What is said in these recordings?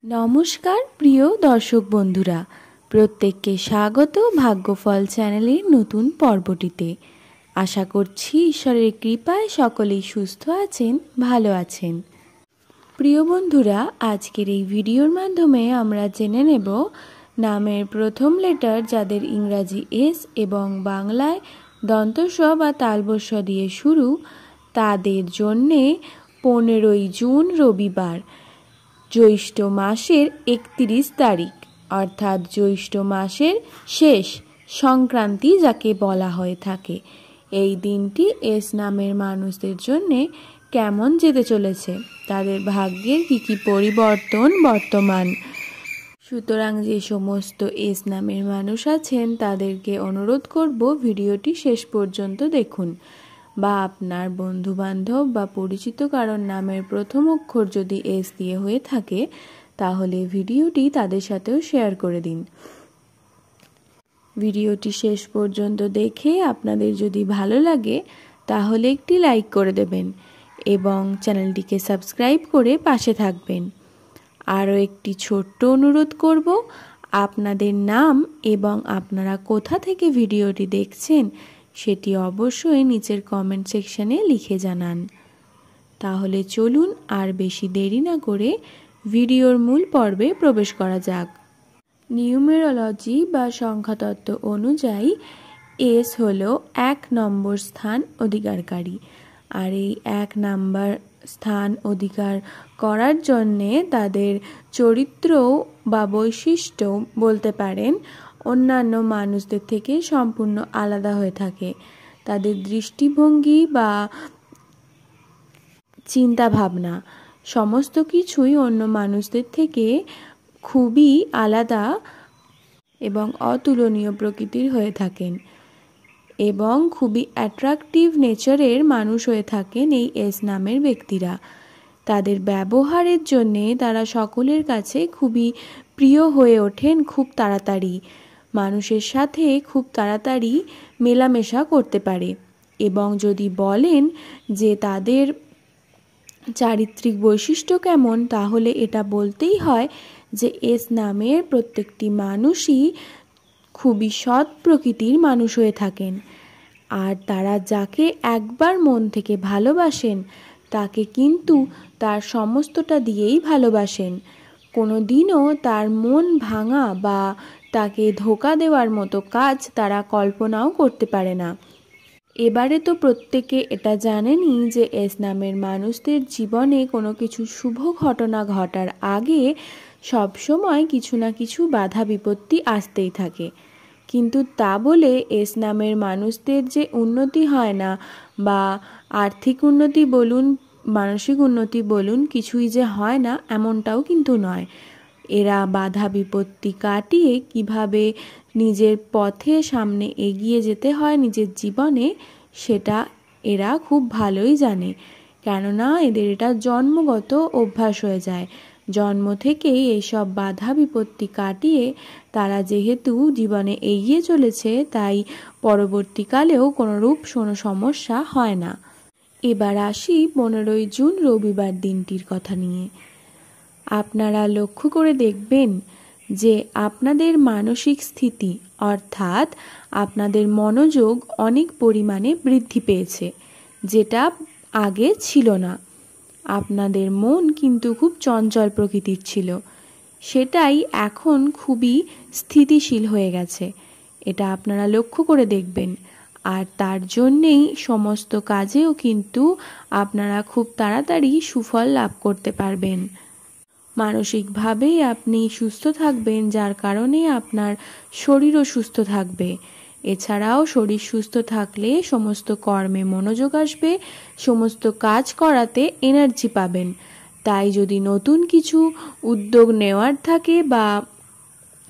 নমস্কার প্রিয় দর্শক বন্ধুরা, প্রত্যেককে স্বাগত ভাগ্যফল চ্যানেলের নতুন পর্বটিতে। আশা করছি ঈশ্বরের কৃপায় সকলেই সুস্থ আছেন, ভালো আছেন। প্রিয় বন্ধুরা, আজকের এই ভিডিওর মাধ্যমে আমরা জেনে নেব নামের প্রথম লেটার যাদের ইংরাজি এস এবং বাংলায় দন্তস্ব বা তালবস্য দিয়ে শুরু, তাদের জন্যে 15ই জুন রবিবার জ্যৈষ্ঠ মাসের 31 তারিখ অর্থাৎ জ্যৈষ্ঠ মাসের শেষ সংক্রান্তি যাকে বলা হয়ে থাকে, এই দিনটি এস নামের মানুষদের জন্যে কেমন যেতে চলেছে, তাদের ভাগ্যের কী পরিবর্তন বর্তমান। সুতরাং যে সমস্ত এস নামের মানুষ আছেন তাদেরকে অনুরোধ করব ভিডিওটি শেষ পর্যন্ত দেখুন, বা আপনার বন্ধুবান্ধব বা পরিচিত কারোর নামের প্রথম অক্ষর যদি এস দিয়ে হয়ে থাকে তাহলে ভিডিওটি তাদের সাথেও শেয়ার করে দিন। ভিডিওটি শেষ পর্যন্ত দেখে আপনাদের যদি ভালো লাগে তাহলে একটি লাইক করে দেবেন এবং চ্যানেলটিকে সাবস্ক্রাইব করে পাশে থাকবেন। আরও একটি ছোট্ট অনুরোধ করব, আপনাদের নাম এবং আপনারা কোথা থেকে ভিডিওটি দেখছেন সেটি অবশ্যই নিচের কমেন্ট সেকশনে লিখে জানান। তাহলে চলুন আর বেশি দেরি না করে ভিডিওর মূল পর্বে প্রবেশ করা যাক। নিউমেরোলজি বা সংখ্যাতত্ত্ব অনুযায়ী এস হলো 1 নম্বর স্থান অধিকারকারী, আর এই 1 নম্বর স্থান অধিকার করার জন্যে তাদের চরিত্র বা বৈশিষ্ট্য বলতে পারেন অন্যান্য মানুষদের থেকে সম্পূর্ণ আলাদা হয়ে থাকে। তাদের দৃষ্টিভঙ্গি বা চিন্তা ভাবনা সমস্ত কিছুই অন্য মানুষদের থেকে খুবই আলাদা এবং অতুলনীয় প্রকৃতির হয়ে থাকেন এবং খুবই অ্যাট্রাকটিভ নেচারের মানুষ হয়ে থাকেন এই এস নামের ব্যক্তিরা। তাদের ব্যবহারের জন্যে তারা সকলের কাছে খুবই প্রিয় হয়ে ওঠেন খুব তাড়াতাড়ি, মানুষের সাথে খুব তাড়াতাড়ি মেলামেশা করতে পারে। এবং যদি বলেন যে তাদের চারিত্রিক বৈশিষ্ট্য কেমন, তাহলে এটা বলতেই হয় যে এস নামের প্রত্যেকটি মানুষই খুবই সৎ প্রকৃতির মানুষ হয়ে থাকেন, আর তারা যাকে একবার মন থেকে ভালোবাসেন তাকে কিন্তু তার সমস্তটা দিয়েই ভালোবাসেন। কোনো দিনও তার মন ভাঙা বা তাকে ধোঁকা দেওয়ার মতো কাজ তারা কল্পনাও করতে পারে না। এবারে তো প্রত্যেকে এটা জানেনই যে এস নামের মানুষদের জীবনে কোনো কিছু শুভ ঘটনা ঘটার আগে সবসময় কিছু না কিছু বাধা বিপত্তি আসতেই থাকে, কিন্তু তা বলে এস নামের মানুষদের যে উন্নতি হয় না বা আর্থিক উন্নতি বলুন মানসিক উন্নতি বলুন কিছুই যে হয় না এমনটাও কিন্তু নয়। এরা বাধা বিপত্তি কাটিয়ে কিভাবে নিজের পথে সামনে এগিয়ে যেতে হয় নিজের জীবনে, সেটা এরা খুব ভালোই জানে, কেননা এদের এটা জন্মগত অভ্যাস হয়ে যায়। জন্ম থেকেই এইসব বাধা বিপত্তি কাটিয়ে তারা যেহেতু জীবনে এগিয়ে চলেছে, তাই পরবর্তীকালেও কোনোরূপ কোনো সমস্যা হয় না। এবার আসি 15ই জুন রবিবার দিনটির কথা নিয়ে। আপনারা লক্ষ্য করে দেখবেন যে আপনাদের মানসিক স্থিতি অর্থাৎ আপনাদের মনোযোগ অনেক পরিমাণে বৃদ্ধি পেয়েছে, যেটা আগে ছিল না। আপনাদের মন কিন্তু খুব চঞ্চল প্রকৃতির ছিল, সেটাই এখন খুবই স্থিতিশীল হয়ে গেছে, এটা আপনারা লক্ষ্য করে দেখবেন। আর তার জন্যেই সমস্ত কাজেও কিন্তু আপনারা খুব তাড়াতাড়ি সুফল লাভ করতে পারবেন। মানসিকভাবে আপনি সুস্থ থাকবেন, যার কারণে আপনার শরীরও সুস্থ থাকবে। এছাড়াও শরীর সুস্থ থাকলে সমস্ত কর্মে মনোযোগ আসবে, সমস্ত কাজ করাতে এনার্জি পাবেন। তাই যদি নতুন কিছু উদ্যোগ নেওয়ার থাকে বা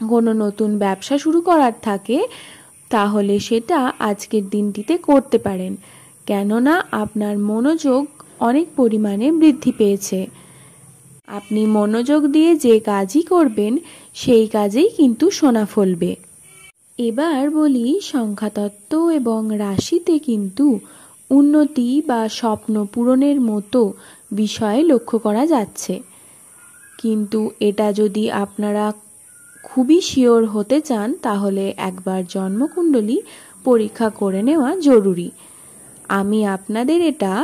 কোনো নতুন ব্যবসা শুরু করার থাকে তাহলে সেটা আজকের দিনটিতে করতে পারেন, কেননা আপনার মনোযোগ অনেক পরিমাণে বৃদ্ধি পেয়েছে। আপনি মনোযোগ দিয়ে যে কাজই করবেন সেই কাজেই কিন্তু সোনা ফলবে। এবার বলি সংখ্যাতত্ত্ব এবং রাশিতে কিন্তু উন্নতি বা স্বপ্ন পূরণের মতো বিষয় লক্ষ্য করা যাচ্ছে, কিন্তু এটা যদি আপনারা খুবই শিওর হতে চান তাহলে একবার জন্মকুণ্ডলী পরীক্ষা করে নেওয়া জরুরি। আমি আপনাদের এটা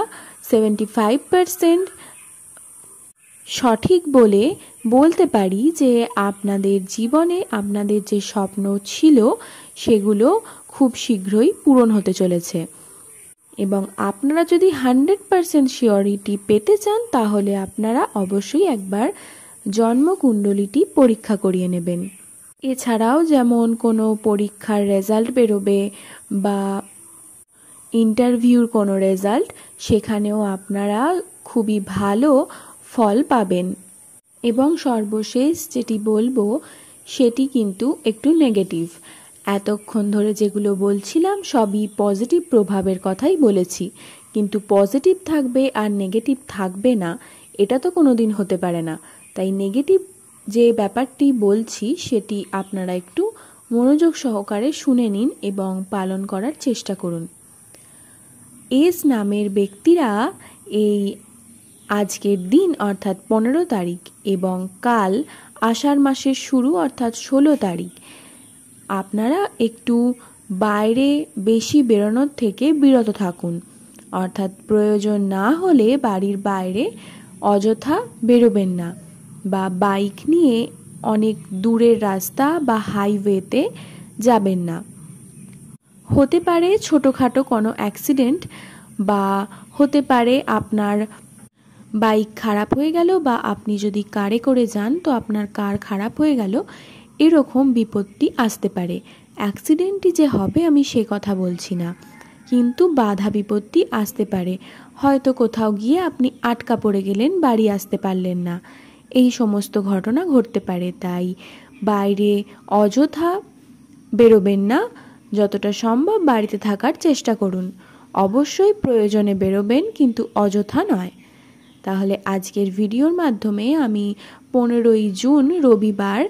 75% সঠিক বলে বলতে পারি যে আপনাদের জীবনে আপনাদের যে স্বপ্ন ছিল সেগুলো খুব শীঘ্রই পূরণ হতে চলেছে। এবং আপনারা যদি 100% শিওরিটি পেতে চান তাহলে আপনারা অবশ্যই একবার জন্মকুণ্ডলীটি পরীক্ষা করিয়ে নেবেন। এছাড়াও যেমন কোনো পরীক্ষার রেজাল্ট বেরোবে বা ইন্টারভিউর কোনো রেজাল্ট, সেখানেও আপনারা খুবই ভালো ফল পাবেন। এবং সর্বশেষ যেটি বলবো সেটি কিন্তু একটু নেগেটিভ। এতক্ষণ ধরে যেগুলো বলছিলাম সবই পজিটিভ প্রভাবের কথাই বলেছি, কিন্তু পজিটিভ থাকবে আর নেগেটিভ থাকবে না এটা তো কোনো দিন হতে পারে না। তাই নেগেটিভ যে ব্যাপারটি বলছি সেটি আপনারা একটু মনোযোগ সহকারে শুনে নিন এবং পালন করার চেষ্টা করুন। এস নামের ব্যক্তিরা এই আজকের দিন অর্থাৎ 15 তারিখ এবং কাল আষাঢ় মাসের শুরু অর্থাৎ 16 তারিখ আপনারা একটু বাইরে বেশি বেরোনোর থেকে বিরত থাকুন। অর্থাৎ প্রয়োজন না হলে বাড়ির বাইরে অযথা বেরোবেন না, বা বাইক নিয়ে অনেক দূরের রাস্তা বা হাইওয়েতে যাবেন না। হতে পারে ছোটোখাটো কোনো অ্যাক্সিডেন্ট, বা হতে পারে আপনার বাইক খারাপ হয়ে গেল, বা আপনি যদি কারে করে যান তো আপনার কার খারাপ হয়ে গেল, এরকম বিপত্তি আসতে পারে। অ্যাক্সিডেন্টই যে হবে আমি সে কথা বলছি না, কিন্তু বাধা বিপত্তি আসতে পারে। হয়তো কোথাও গিয়ে আপনি আটকা পড়ে গেলেন, বাড়ি আসতে পারলেন না, এই সমস্ত ঘটনা ঘটতে পারে। তাই বাইরে অযথা বেরোবেন না, যতটা সম্ভব বাড়িতে থাকার চেষ্টা করুন। অবশ্যই প্রয়োজনে বেরোবেন, কিন্তু অযথা নয়। তাহলে আজকের ভিডিওর মাধ্যমে আমি 15ই জুন রবিবার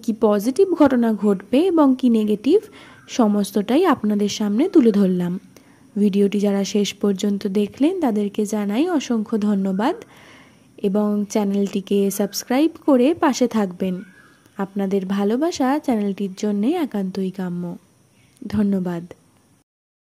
কি পজিটিভ ঘটনা ঘটবে এবং কি নেগেটিভ সমস্তটাই আপনাদের সামনে তুলে ধরলাম। ভিডিওটি যারা শেষ পর্যন্ত দেখলেন তাদেরকে জানাই অসংখ্য ধন্যবাদ এবং চ্যানেলটিকে সাবস্ক্রাইব করে পাশে থাকবেন। আপনাদের ভালোবাসা চ্যানেলটির জন্যে একান্তই কাম্য। ধন্যবাদ।